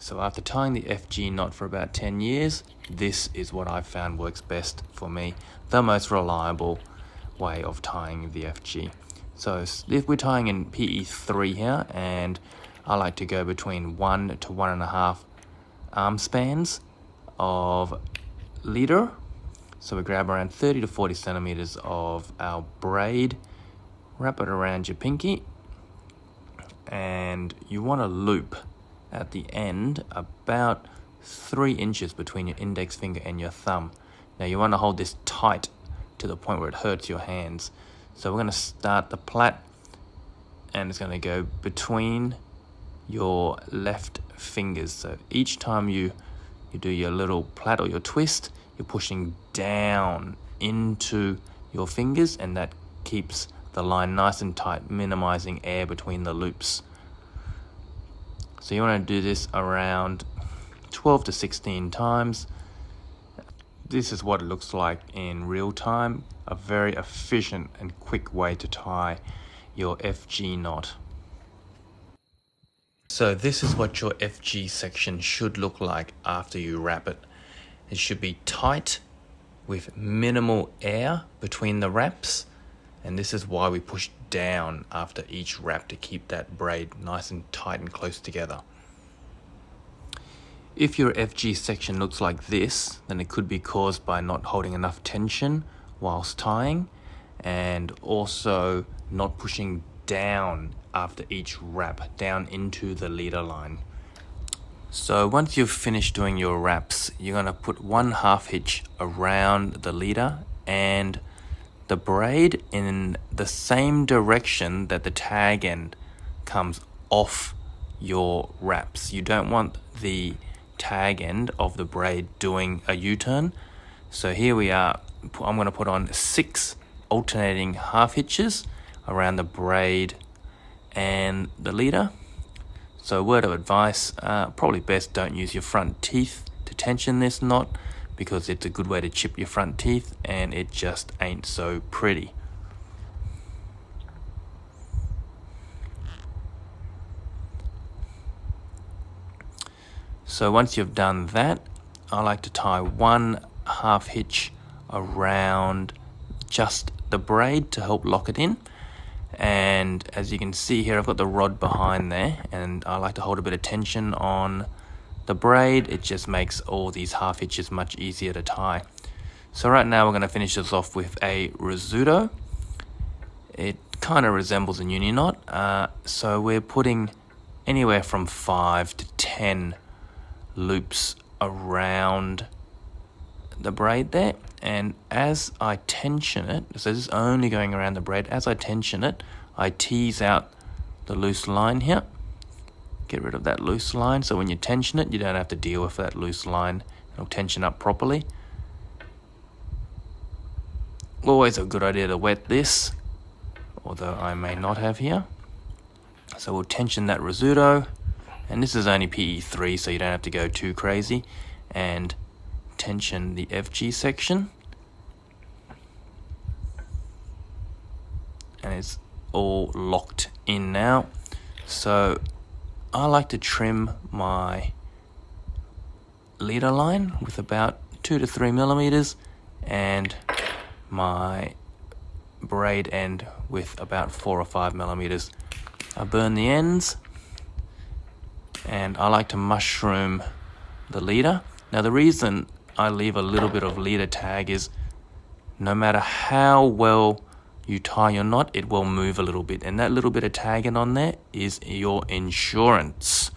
So after tying the FG knot for about 10 years, this is what I've found works best for me, the most reliable way of tying the FG. So if we're tying in PE3 here, and I like to go between 1 to 1.5 arm spans of leader. So we grab around 30 to 40 centimeters of our braid, wrap it around your pinky, and you want to loop at the end about 3 inches between your index finger and your thumb. Now you want to hold this tight to the point where it hurts your hands. So we're going to start the plait, and it's going to go between your left fingers. So each time you do your little plait or your twist, you're pushing down into your fingers, and that keeps the line nice and tight, minimizing air between the loops. So you want to do this around 12 to 16 times. This is what it looks like in real time, a very efficient and quick way to tie your FG knot. So this is what your FG section should look like after you wrap it. It should be tight with minimal air between the wraps, and this is why we push down after each wrap to keep that braid nice and tight and close together. If your FG section looks like this, then it could be caused by not holding enough tension whilst tying, and also not pushing down after each wrap down into the leader line. So once you've finished doing your wraps, you're going to put 1 half hitch around the leader and the braid in the same direction that the tag end comes off your wraps. You don't want the tag end of the braid doing a U-turn. So here we are. I'm going to put on 6 alternating half hitches around the braid and the leader. So word of advice, probably best don't use your front teeth to tension this knot, because it's a good way to chip your front teeth and it just ain't so pretty. So once you've done that, I like to tie 1 half hitch around just the braid to help lock it in. And as you can see here, I've got the rod behind there, and I like to hold a bit of tension on the braid. It just makes all these half hitches much easier to tie. So right now we're going to finish this off with a rizzuto. It kind of resembles a uni knot. So we're putting anywhere from 5 to 10 loops around the braid there, and as I tension it, so this is only going around the braid, as I tension it, I tease out the loose line here, get rid of that loose line, so when you tension it, you don't have to deal with that loose line. It'll tension up properly. Always a good idea to wet this, although I may not have here. So we'll tension that rizzuto, and this is only PE3, so you don't have to go too crazy, and tension the FG section, and it's all locked in now. So I like to trim my leader line with about 2 to 3 millimeters, and my braid end with about 4 or 5 millimeters. I burn the ends, and I like to mushroom the leader. Now the reason I leave a little bit of leader tag is no matter how well you tie your knot, it will move a little bit, and that little bit of tagging on there is your insurance.